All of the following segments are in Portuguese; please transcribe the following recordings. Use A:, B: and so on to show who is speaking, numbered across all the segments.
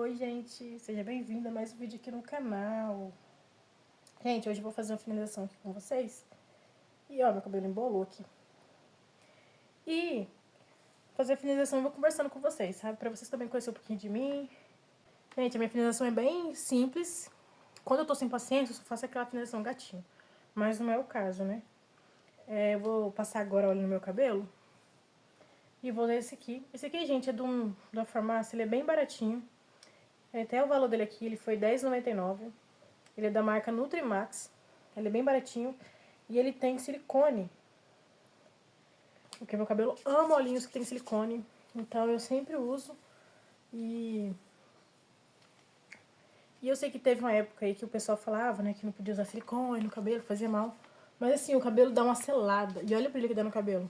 A: Oi, gente, seja bem-vindo a mais um vídeo aqui no canal. Gente, hoje eu vou fazer uma finalização aqui com vocês. E ó, meu cabelo embolou aqui. E fazer a finalização eu vou conversando com vocês, sabe? Pra vocês também conhecerem um pouquinho de mim. Gente, a minha finalização é bem simples. Quando eu tô sem paciência, eu só faço aquela finalização gatinho. Mas não é o caso, né? Eu vou passar agora óleo no meu cabelo. E vou usar esse aqui. Esse aqui, gente, é de uma farmácia, ele é bem baratinho. Até o valor dele aqui, ele foi R$10,99. Ele é da marca Nutrimax. Ele é bem baratinho. E ele tem silicone. Porque meu cabelo ama olhinhos que tem silicone. Então eu sempre uso. E eu sei que teve uma época aí que o pessoal falava, né, que não podia usar silicone no cabelo, fazia mal. Mas assim, o cabelo dá uma selada. E olha o brilho que dá no cabelo.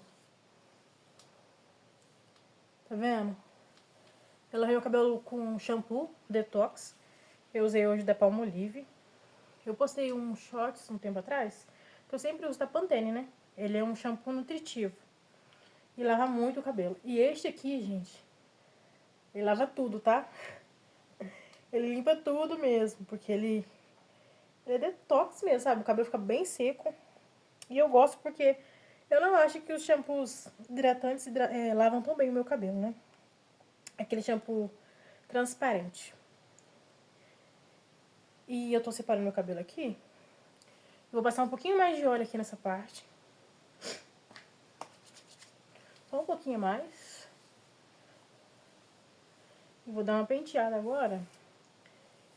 A: Tá vendo? Eu lavei o cabelo com shampoo Detox. Eu usei hoje da Palmolive. Eu postei um shorts um tempo atrás, que eu sempre uso da Pantene, né? Ele é um shampoo nutritivo. E lava muito o cabelo. E este aqui, gente, ele lava tudo, tá? Ele limpa tudo mesmo, porque ele é detox mesmo, sabe? O cabelo fica bem seco. E eu gosto porque eu não acho que os shampoos hidratantes lavam tão bem o meu cabelo, né? Aquele shampoo transparente. E eu tô separando meu cabelo aqui. Eu vou passar um pouquinho mais de óleo aqui nessa parte. Só um pouquinho mais. E vou dar uma penteada agora.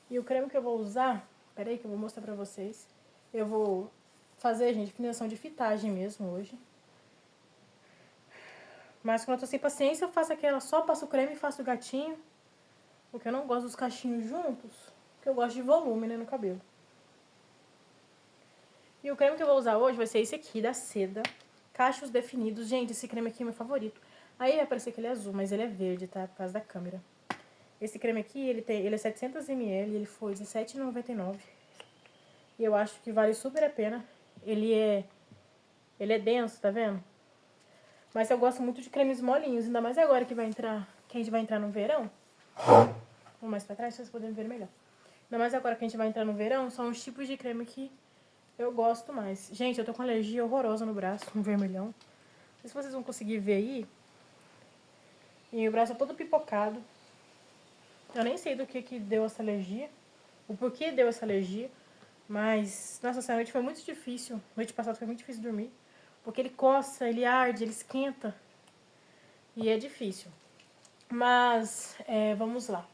A: E o creme que eu vou usar, peraí que eu vou mostrar pra vocês. Eu vou fazer, gente, finalização de fitagem mesmo hoje. Mas quando eu tô sem paciência, eu faço aquela, só passo o creme e faço o gatinho. Porque eu não gosto dos cachinhos juntos. Porque eu gosto de volume, né, no cabelo. E o creme que eu vou usar hoje vai ser esse aqui, da Seda. Cachos definidos. Gente, esse creme aqui é meu favorito. Aí vai parecer que ele é azul, mas ele é verde, tá? Por causa da câmera. Esse creme aqui, ele é 700 ml, ele foi R$17,99. E eu acho que vale super a pena. Ele é denso, tá vendo? Mas eu gosto muito de cremes molinhos, ainda mais agora que a gente vai entrar no verão. Vamos mais pra trás, pra vocês poderem ver melhor. Ainda mais agora que a gente vai entrar no verão, são os tipos de creme que eu gosto mais. Gente, eu tô com alergia horrorosa no braço, um vermelhão. Não sei se vocês vão conseguir ver aí. E o braço é todo pipocado. Eu nem sei do que deu essa alergia, o porquê deu essa alergia. Mas, nossa, essa noite foi muito difícil. Noite passada foi muito difícil dormir. Porque ele coça, ele arde, ele esquenta. E é difícil. Mas, vamos lá.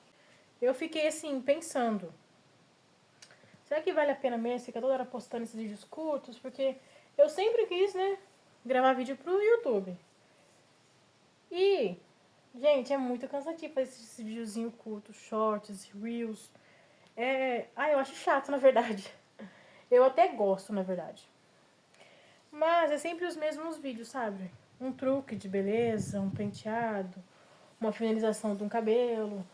A: Eu fiquei assim, pensando. Será que vale a pena mesmo ficar toda hora postando esses vídeos curtos? Porque eu sempre quis, né, gravar vídeo pro YouTube. E, gente, é muito cansativo fazer esses videozinhos curtos, shorts, reels. Eu acho chato, na verdade. Eu até gosto, na verdade. Mas é sempre os mesmos vídeos, sabe? Um truque de beleza, um penteado, uma finalização de um cabelo.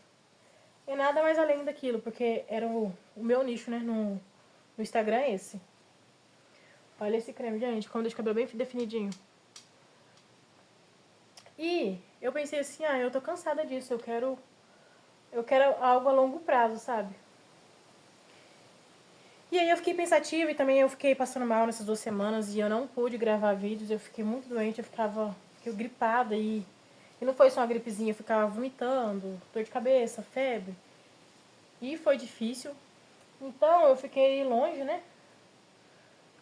A: E nada mais além daquilo, porque era o meu nicho, né? No Instagram é esse. Olha esse creme, gente, como deixa o cabelo bem definidinho. E eu pensei assim, eu tô cansada disso, eu quero algo a longo prazo, sabe? E aí eu fiquei pensativa e também eu fiquei passando mal nessas 2 semanas e eu não pude gravar vídeos, eu fiquei muito doente, fiquei gripada e não foi só uma gripezinha, eu ficava vomitando, dor de cabeça, febre. E foi difícil. Então eu fiquei longe, né?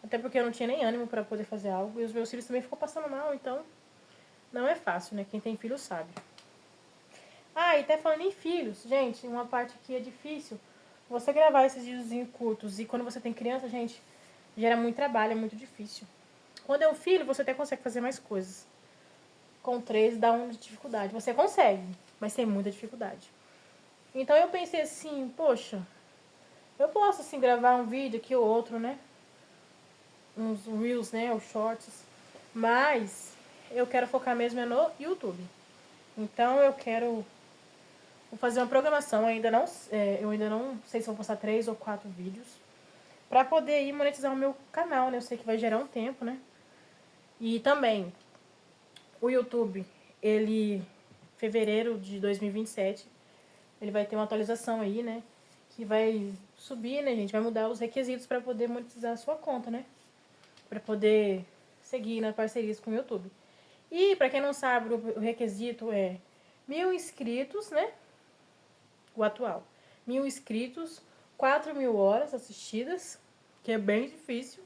A: Até porque eu não tinha nem ânimo pra poder fazer algo. E os meus filhos também ficam passando mal, então não é fácil, né? Quem tem filho sabe. E até falando em filhos, gente, uma parte que é difícil, você gravar esses videozinhos curtos. E quando você tem criança, gente, gera muito trabalho, é muito difícil. Quando é um filho, você até consegue fazer mais coisas. Com 3 dá uma dificuldade. Você consegue, mas tem muita dificuldade. Então eu pensei assim, poxa, eu posso assim gravar um vídeo aqui ou outro, né? Uns reels, né? Os shorts. Mas eu quero focar mesmo no YouTube. Então vou fazer uma programação, eu ainda não sei se vou postar 3 ou 4 vídeos. Pra poder ir monetizar o meu canal, né? Eu sei que vai gerar um tempo, né? E também, o YouTube, fevereiro de 2027, ele vai ter uma atualização aí, né? Que vai subir, né, gente? Vai mudar os requisitos para poder monetizar a sua conta, né? Para poder seguir nas parcerias com o YouTube. E, para quem não sabe, o requisito é 1.000 inscritos, né? O atual. 1.000 inscritos, 4.000 horas assistidas, que é bem difícil.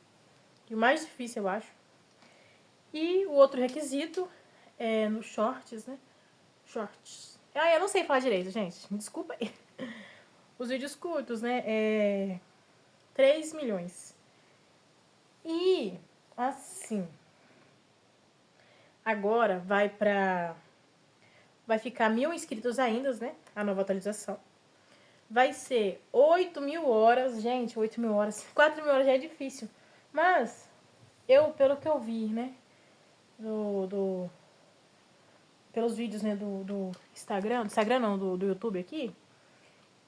A: E o mais difícil, eu acho. E o outro requisito é no Shorts, né? Shorts. Ah, eu não sei falar direito, gente. Desculpa aí. Os vídeos curtos, né? 3 milhões. E, assim, agora vai ficar 1.000 inscritos ainda, né? A nova atualização. Vai ser 8.000 horas. Gente, 8.000 horas. 4.000 horas já é difícil. Mas, pelo que eu vi, né? Pelos vídeos, né, do Instagram. Do Instagram não, do YouTube aqui.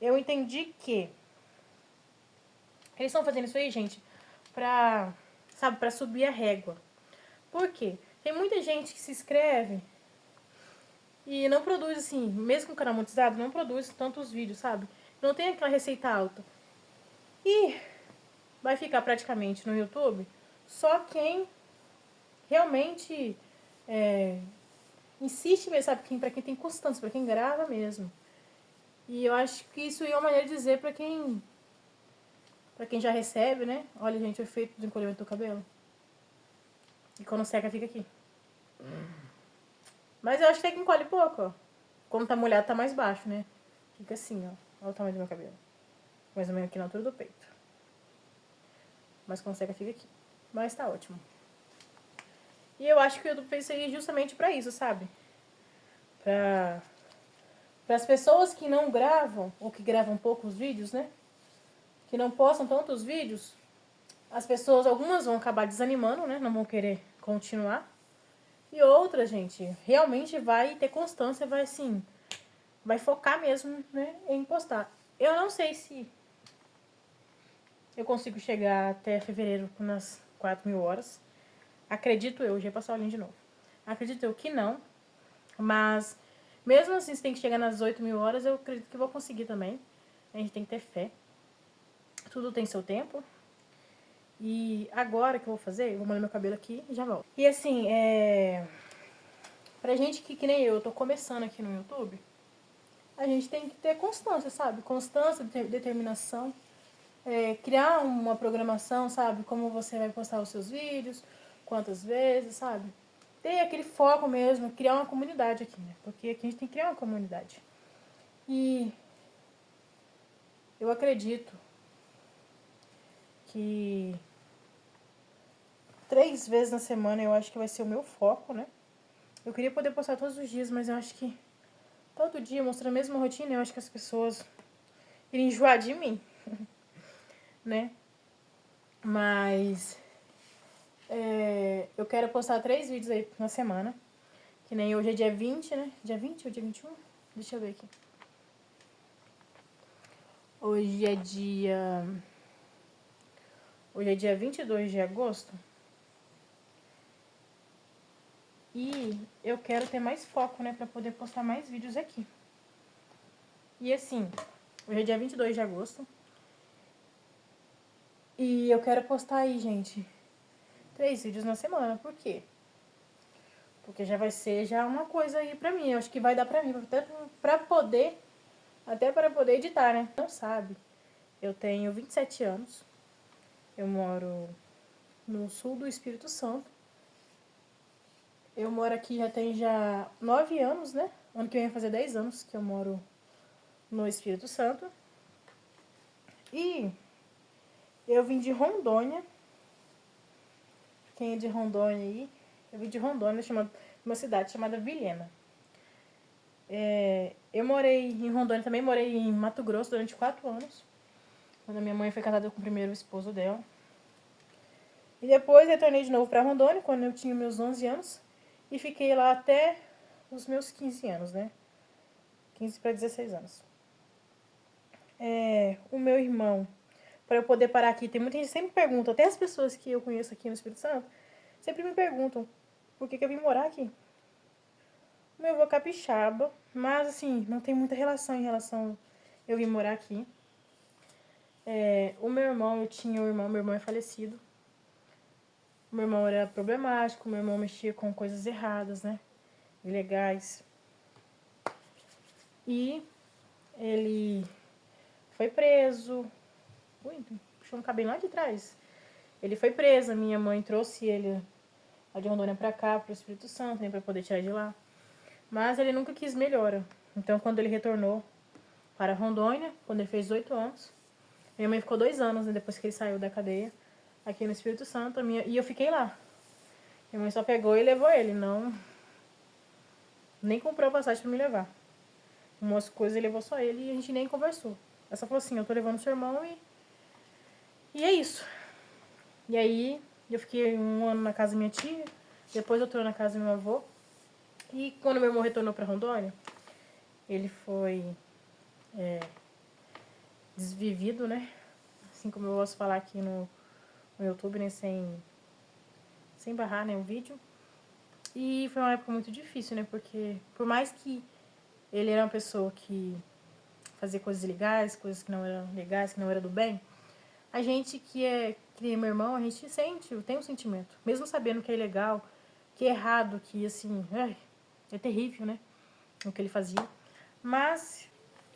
A: Eu entendi que eles estão fazendo isso aí, gente, pra subir a régua. Por quê? Tem muita gente que se inscreve e não produz, assim, mesmo com o canal monetizado, não produz tantos vídeos, sabe? Não tem aquela receita alta. E vai ficar praticamente no YouTube só quem realmente insiste mesmo, sabe? Pra quem tem constância, pra quem grava mesmo. E eu acho que isso é uma maneira de dizer pra quem já recebe, né? Olha, gente, o efeito do encolhimento do cabelo. E quando seca, fica aqui. Mas eu acho que até que encolhe pouco, ó. Quando tá molhado, tá mais baixo, né? Fica assim, ó. Olha o tamanho do meu cabelo. Mais ou menos aqui na altura do peito. Mas quando seca, fica aqui. Mas tá ótimo. E eu acho que o YouTube fez isso aí justamente pra isso, sabe? Pra as pessoas que não gravam, ou que gravam poucos vídeos, né? Que não postam tantos vídeos, as pessoas, algumas vão acabar desanimando, né? Não vão querer continuar. E outras, gente, realmente vai ter constância, vai assim, vai focar mesmo, né, em postar. Eu não sei se eu consigo chegar até fevereiro nas 4.000 horas. Acredito eu, já ia passar o link de novo. Acredito eu que não, mas mesmo assim, se tem que chegar nas 8.000 horas, eu acredito que vou conseguir também. A gente tem que ter fé. Tudo tem seu tempo. E agora que eu vou fazer, eu vou molhar meu cabelo aqui e já volto. E assim, pra gente que nem eu tô começando aqui no YouTube, a gente tem que ter constância, sabe? Constância, determinação. Criar uma programação, sabe? Como você vai postar os seus vídeos, quantas vezes, sabe? Ter aquele foco mesmo, criar uma comunidade aqui, né? Porque aqui a gente tem que criar uma comunidade. E eu acredito que 3 vezes na semana eu acho que vai ser o meu foco, né? Eu queria poder postar todos os dias, mas eu acho que todo dia mostrando a mesma rotina, eu acho que as pessoas iriam enjoar de mim, né? Mas eu quero postar 3 vídeos aí na semana. Que nem hoje é dia 20, né? Dia 20 ou dia 21? Deixa eu ver aqui. Hoje é dia 22 de agosto. E eu quero ter mais foco, né? Pra poder postar mais vídeos aqui. E assim, hoje é dia 22 de agosto. E eu quero postar aí, gente, 3 vídeos na semana. Por quê? Porque já vai ser já uma coisa aí pra mim. Eu acho que vai dar pra mim. Até para poder editar, né? Não sabe. Eu tenho 27 anos. Eu moro no sul do Espírito Santo. Eu moro aqui já 9 anos, né? Ano que vem vai fazer 10 anos que eu moro no Espírito Santo. E eu vim de Rondônia. Quem é de Rondônia aí? Eu vim de Rondônia, uma cidade chamada Vilhena. Eu morei em Rondônia, também morei em Mato Grosso durante 4 anos. Quando a minha mãe foi casada com o primeiro esposo dela. E depois retornei de novo para Rondônia, quando eu tinha meus 11 anos. E fiquei lá até os meus 15 anos, né? 15 para 16 anos. O meu irmão, para eu poder parar aqui, tem muita gente que sempre pergunta, até as pessoas que eu conheço aqui no Espírito Santo, sempre me perguntam por que eu vim morar aqui. Meu avô é capixaba, mas assim, não tem muita relação em relação eu vim morar aqui. O meu irmão, eu tinha um irmão, meu irmão é falecido. O meu irmão era problemático, meu irmão mexia com coisas erradas, né? Ilegais. E ele foi preso. Ui, puxou um cabelo lá de trás. Ele foi preso, a minha mãe trouxe ele lá de Rondônia pra cá, pro Espírito Santo, né, pra poder tirar de lá. Mas ele nunca quis melhora. Então, quando ele retornou para Rondônia, quando ele fez 8 anos, minha mãe ficou 2 anos, né, depois que ele saiu da cadeia, aqui no Espírito Santo, e eu fiquei lá. Minha mãe só pegou e levou ele, não nem comprou passagem pra me levar. Umas coisas ele levou só ele e a gente nem conversou. Ela só falou assim, eu tô levando seu irmão e é isso. E aí eu fiquei 1 ano na casa da minha tia, depois eu tô na casa do meu avô. E quando meu irmão retornou pra Rondônia, ele foi desvivido, né? Assim como eu posso falar aqui no YouTube, né? Sem barrar, né? O vídeo. E foi uma época muito difícil, né? Porque por mais que ele era uma pessoa que fazia coisas ilegais, coisas que não eram legais, que não era do bem, a gente que nem meu irmão, a gente sente, tem um sentimento. Mesmo sabendo que é ilegal, que é errado, que assim, é terrível, né? O que ele fazia. Mas,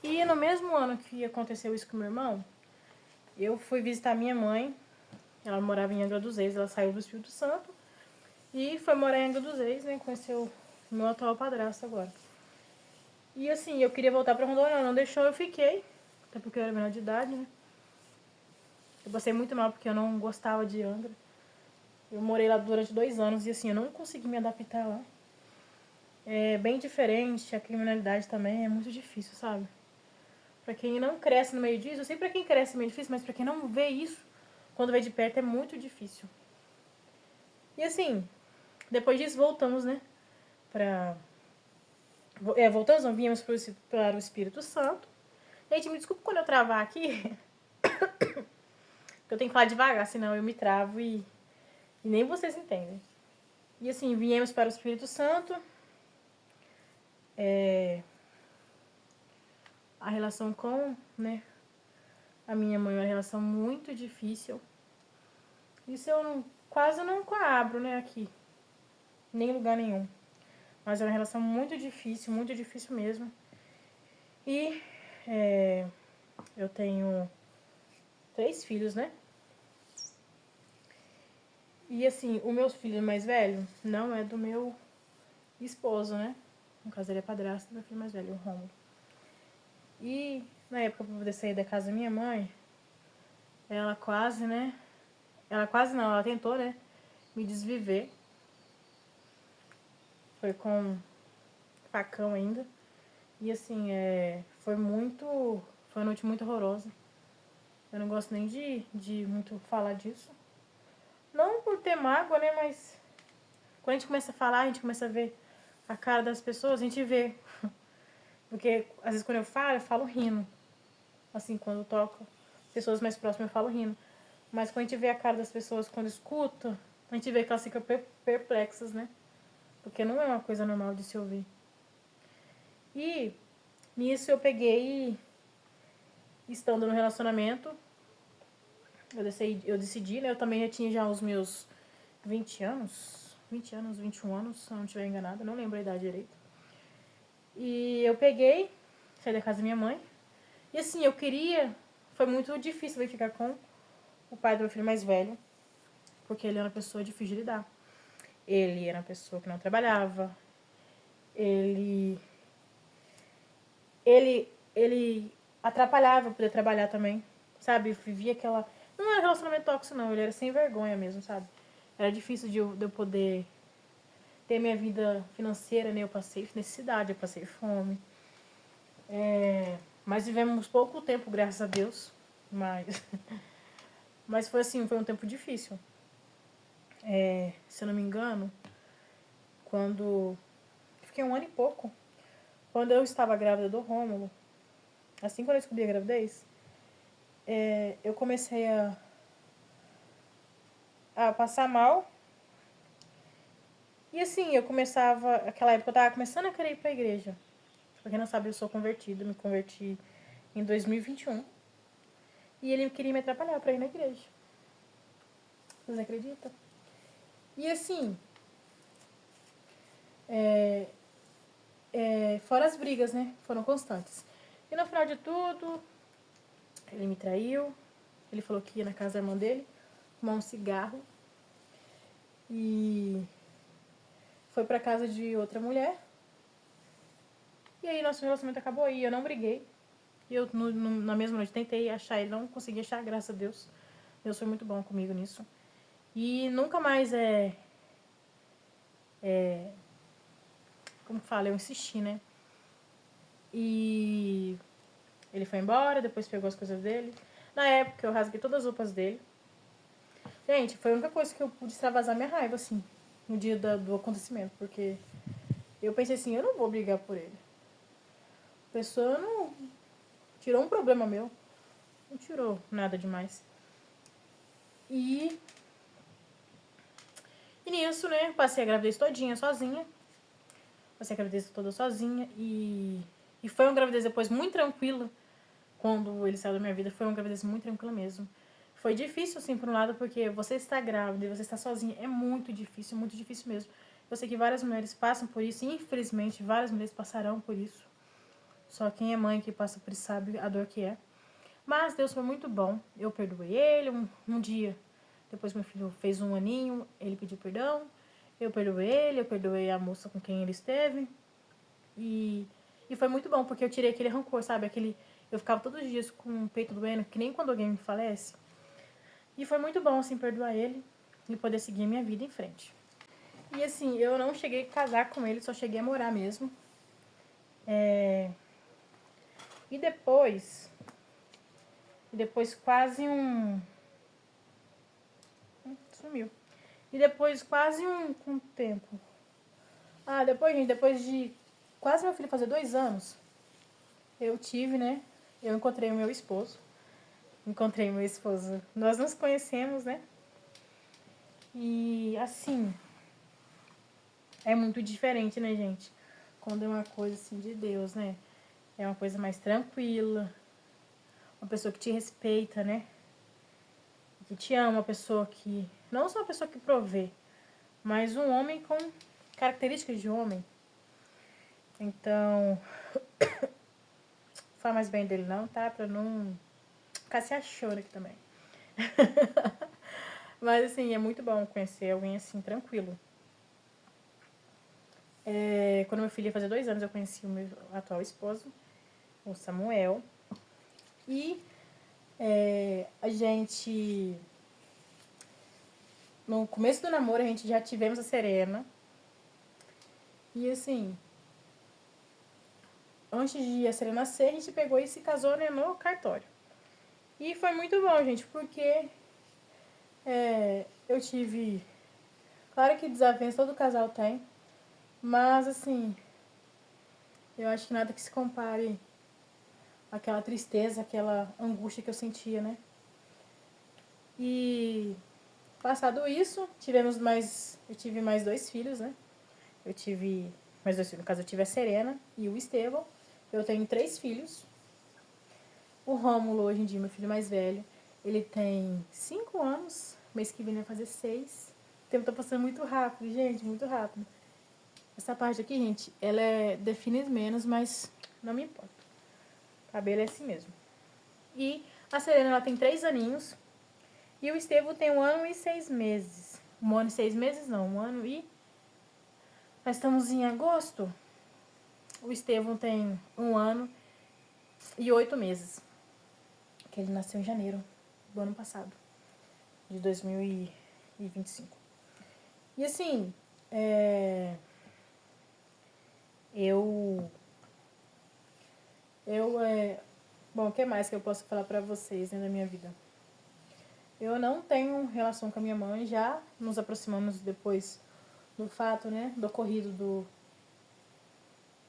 A: e no mesmo ano que aconteceu isso com meu irmão, eu fui visitar minha mãe. Ela morava em Angra dos Reis, ela saiu do Espírito Santo e foi morar em Angra dos Reis, né? Conheceu o meu atual padrasto agora. E assim, eu queria voltar pra Rondônia, ela não deixou, eu fiquei. Até porque eu era menor de idade, né? Eu passei muito mal porque eu não gostava de Angra. Eu morei lá durante 2 anos e assim, eu não consegui me adaptar lá. É bem diferente, a criminalidade também é muito difícil, sabe? Pra quem não cresce no meio disso, eu sei pra quem cresce é meio difícil, mas pra quem não vê isso, quando vê de perto é muito difícil. E assim, depois disso voltamos, né? Voltamos, não, viemos para o Espírito Santo. Gente, me desculpa quando eu travar aqui, porque eu tenho que falar devagar, senão eu me travo e nem vocês entendem. E assim, viemos para o Espírito Santo. A relação com, né, a minha mãe é uma relação muito difícil. Isso eu quase não abro, né, aqui. Nem em lugar nenhum. Mas é uma relação muito difícil mesmo. E eu tenho 3 filhos, né? E assim, o meu filho mais velho não é do meu esposo, né? No caso, ele é padrasto do meu filho mais velho, o Rômulo. E na época, pra poder sair da casa da minha mãe, ela quase, né? Ela quase não, ela tentou, né? Me desviver. Foi com facão ainda. E assim, foi muito. Foi uma noite muito horrorosa. Eu não gosto nem de muito falar disso. Não por ter mágoa, né? Mas quando a gente começa a falar, a gente começa a ver a cara das pessoas, a gente vê. Porque às vezes quando eu falo rindo. Assim, quando eu toco pessoas mais próximas, eu falo rindo. Mas quando a gente vê a cara das pessoas quando escuta, a gente vê que elas ficam perplexas, né? Porque não é uma coisa normal de se ouvir. E nisso eu peguei, estando no relacionamento, eu decidi, né? Eu também já tinha já os meus 20 anos, 20 anos, 21 anos, se eu não estiver enganada, não lembro a idade direito. E eu peguei, saí da casa da minha mãe. E assim, eu queria, foi muito difícil ficar com o pai do meu filho mais velho, porque ele era uma pessoa difícil de lidar. Ele era uma pessoa que não trabalhava. Ele ele atrapalhava poder trabalhar também, sabe? Vivia aquela... Não era relacionamento tóxico, não. Ele era sem vergonha mesmo, sabe? Era difícil de eu poder ter minha vida financeira, né? Eu passei necessidade, eu passei fome. Mas vivemos pouco tempo, graças a Deus. Mas, mas foi assim, foi um tempo difícil. Se eu não me engano, quando... Fiquei 1 ano e pouco. Quando eu estava grávida do Rômulo, assim quando eu descobri a gravidez, eu comecei a passar mal. E assim, eu começava, aquela época eu tava começando a querer ir pra igreja. Pra quem não sabe, eu sou convertida, me converti em 2021. E ele queria me atrapalhar pra ir na igreja. Vocês acreditam? E assim, fora as brigas, né? Foram constantes. E no final de tudo, ele me traiu. Ele falou que ia na casa da irmã dele, fumar um cigarro. E foi pra casa de outra mulher. E aí nosso relacionamento acabou e eu não briguei. E eu, na mesma noite, tentei achar ele, não consegui achar, graças a Deus. Deus foi muito bom comigo nisso. E nunca mais como que fala, eu insisti, né? E ele foi embora, depois pegou as coisas dele. Na época, eu rasguei todas as roupas dele. Gente, foi a única coisa que eu pude extravasar minha raiva, assim, no dia do acontecimento. Porque eu pensei assim, eu não vou brigar por ele. A pessoa não tirou um problema meu. Não tirou nada demais. E nisso, né, passei a gravidez todinha sozinha. Passei a gravidez toda sozinha. E foi uma gravidez depois muito tranquila. Quando ele saiu da minha vida, foi uma gravidez muito tranquila mesmo. Foi difícil, assim, por um lado, porque você está grávida e você está sozinha. É muito difícil mesmo. Eu sei que várias mulheres passam por isso. E, infelizmente, várias mulheres passarão por isso. Só quem é mãe que passa por isso sabe a dor que é. Mas Deus foi muito bom. Eu perdoei ele um dia. Depois meu filho fez 1 aninho, ele pediu perdão. Eu perdoei ele, eu perdoei a moça com quem ele esteve. E foi muito bom, porque eu tirei aquele rancor, sabe? Eu ficava todos os dias com o peito doendo, que nem quando alguém me falece. E foi muito bom, assim, perdoar ele e poder seguir minha vida em frente. E assim, eu não cheguei a casar com ele, só cheguei a morar mesmo. E depois quase um... Sumiu. E depois quase um tempo. Ah, depois, gente, depois de quase meu filho fazer 2 anos, eu tive, né? Eu encontrei o meu esposo. Encontrei meu esposo. Nós nos conhecemos, né? E assim, é muito diferente, né, gente? Quando é uma coisa assim de Deus, né? É uma coisa mais tranquila. Uma pessoa que te respeita, né? Que te ama, uma pessoa que... Não só uma pessoa que provê, mas um homem com características de homem. Então, não fala mais bem dele não, tá? Pra não ficar se achando aqui também. Mas assim, é muito bom conhecer alguém assim, tranquilo. Quando meu filho ia fazer 2 anos, eu conheci o meu atual esposo, o Samuel. E a gente... No começo do namoro, a gente já tivemos a Serena. E assim, antes de a Serena nascer, a gente pegou e se casou, né, no cartório. E foi muito bom, gente, porque eu tive... Claro que desavença todo casal tem. Mas assim, eu acho que nada que se compare àquela tristeza, aquela angústia que eu sentia, né? E passado isso, eu tive mais 2 filhos, né? Eu tive mais 2 filhos, no caso eu tive a Serena e o Estevão. Eu tenho 3 filhos. O Rômulo, hoje em dia, meu filho mais velho, ele tem 5 anos. Mês que vem vai fazer 6. O tempo tá passando muito rápido, gente, muito rápido. Essa parte aqui, gente, ela é define menos, mas não me importa. O cabelo é assim mesmo. E a Serena, ela tem 3 aninhos. E o Estevão tem 1 ano e 6 meses. 1 ano e 6 meses não, 1 ano e... Nós estamos em agosto. O Estevão tem 1 ano e 8 meses. Que ele nasceu em janeiro do ano passado. De 2025. E assim, eu... Bom, o que mais que eu posso falar pra vocês, né, da minha vida? Eu não tenho relação com a minha mãe, já nos aproximamos depois do fato, né, do ocorrido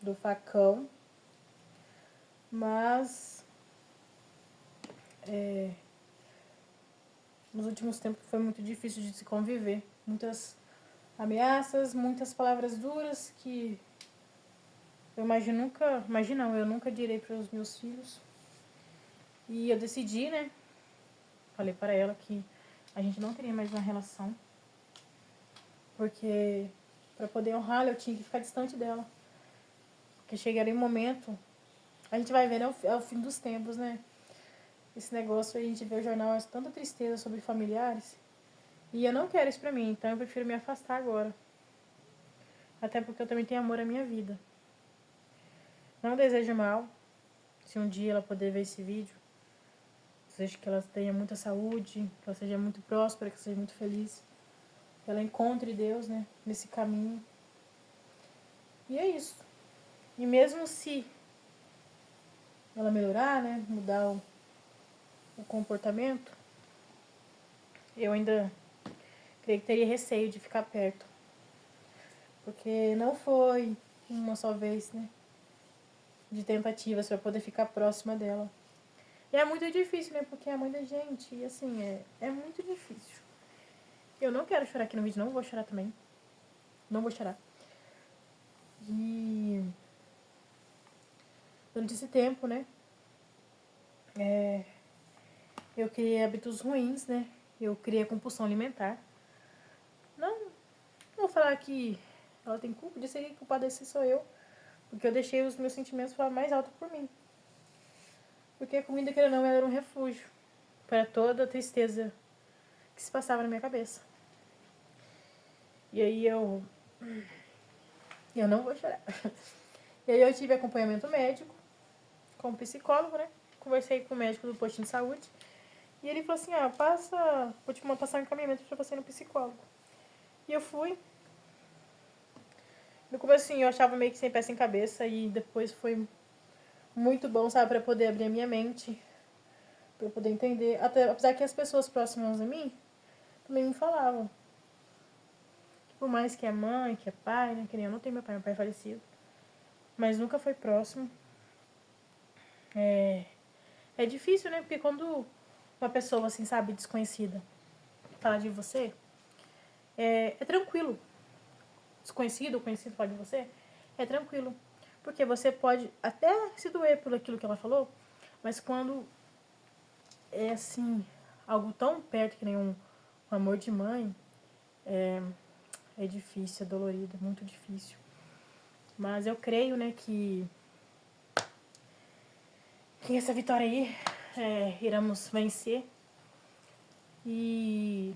A: do facão. Mas nos últimos tempos foi muito difícil de se conviver. Muitas ameaças, muitas palavras duras que eu eu nunca direi para os meus filhos. E eu decidi, né? Falei para ela que a gente não teria mais uma relação, porque para poder honrá-la eu tinha que ficar distante dela. Porque chegaria um momento, a gente vai ver, né? É o fim dos tempos, né? Esse negócio aí, a gente vê o jornal, é tanta tristeza sobre familiares. E eu não quero isso pra mim, então eu prefiro me afastar agora. Até porque eu também tenho amor à minha vida. Não desejo mal. Se um dia ela poder ver esse vídeo, desejo que ela tenha muita saúde, que ela seja muito próspera, que ela seja muito feliz. Que ela encontre Deus, né? Nesse caminho. E é isso. E mesmo se ela melhorar, né? Mudar o comportamento, eu ainda creio que teria receio de ficar perto. Porque não foi uma só vez, né? De tentativas para poder ficar próxima dela. E é muito difícil, né? Porque é a mãe da gente. E assim, é muito difícil. Eu não quero chorar aqui no vídeo, não vou chorar também. Não vou chorar. E durante esse tempo, né? Eu criei hábitos ruins, né? Eu criei compulsão alimentar. Não vou falar que ela tem culpa, de ser culpada desse sou eu. Porque eu deixei os meus sentimentos falar mais alto por mim. Porque a comida, querendo ou não, ela era um refúgio para toda a tristeza que se passava na minha cabeça. E aí eu não vou chorar. E aí eu tive acompanhamento médico, com um psicólogo, né? Conversei com o médico do postinho de saúde. E ele falou assim, vou te passar um encaminhamento pra você ir no psicólogo. E eu fui. No começo, assim, eu achava meio que sem pé sem cabeça. E depois foi muito bom, sabe? Pra poder abrir a minha mente. Pra eu poder entender. Até, apesar que as pessoas próximas a mim também me falavam. Por mais que é mãe, que é pai, né? Que nem eu não tenho meu pai é falecido. Mas nunca foi próximo. É difícil, né? Porque quando uma pessoa, assim, sabe, desconhecida, fala de você, é tranquilo. Desconhecido ou conhecido fala de você, é tranquilo. Porque você pode até se doer por aquilo que ela falou, mas quando é, assim, algo tão perto que nem um amor de mãe, é difícil, é dolorido, é muito difícil. Mas eu creio, né, que essa vitória aí iremos vencer. E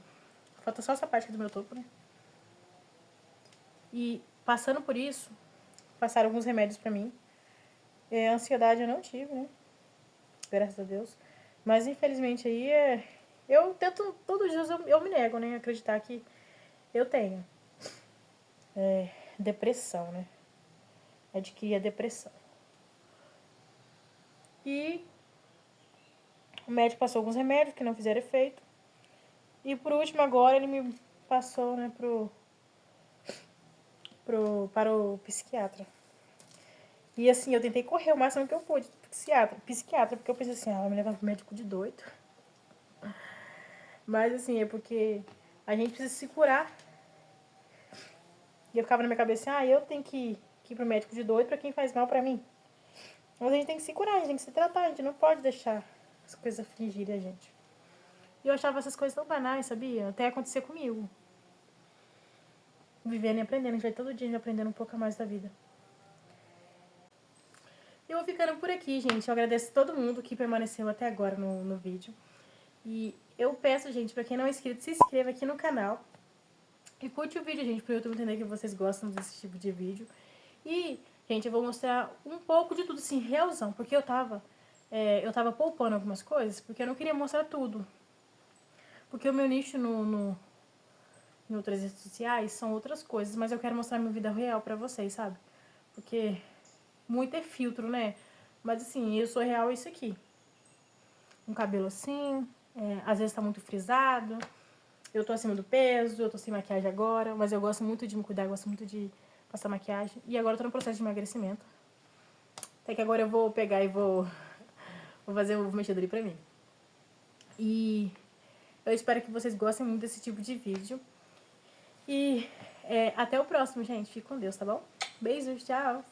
A: falta só essa parte aqui do meu topo, né? E passando por isso, passaram alguns remédios pra mim. Ansiedade eu não tive, né? Graças a Deus. Mas infelizmente aí eu tento, todos os dias eu me nego, né? Acreditar que eu tenho depressão, né? Adquiri a depressão. E o médico passou alguns remédios que não fizeram efeito. E por último agora ele me passou, né, para o psiquiatra. E assim, eu tentei correr o máximo que eu pude do psiquiatra, porque eu pensei assim, ela vai me levar pro médico de doido. Mas assim, é porque a gente precisa se curar. E eu ficava na minha cabeça assim, eu tenho que ir pro médico de doido pra quem faz mal pra mim. Mas a gente tem que se curar, a gente tem que se tratar, a gente não pode deixar as coisas afligirem a gente. E eu achava essas coisas tão banais, sabia? Até acontecer comigo. Vivendo e aprendendo, a gente vai todo dia aprendendo um pouco mais da vida. E eu vou ficando por aqui, gente. Eu agradeço a todo mundo que permaneceu até agora no vídeo. E eu peço, gente, pra quem não é inscrito, se inscreva aqui no canal. E curte o vídeo, gente, pro YouTube entender que vocês gostam desse tipo de vídeo. E, gente, eu vou mostrar um pouco de tudo, assim, realzão. Porque eu tava poupando algumas coisas, porque eu não queria mostrar tudo. Porque o meu nicho em outras redes sociais são outras coisas, mas eu quero mostrar minha vida real pra vocês, sabe? Porque muito é filtro, né? Mas assim, eu sou real isso aqui. Um cabelo assim, às vezes tá muito frisado, eu tô acima do peso, eu tô sem maquiagem agora, mas eu gosto muito de me cuidar, gosto muito de passar maquiagem. E agora eu tô no processo de emagrecimento. Até que agora eu vou pegar e vou fazer um mexedor pra mim. E eu espero que vocês gostem muito desse tipo de vídeo. E Até o próximo, gente. Fique com Deus, tá bom? Beijos, tchau.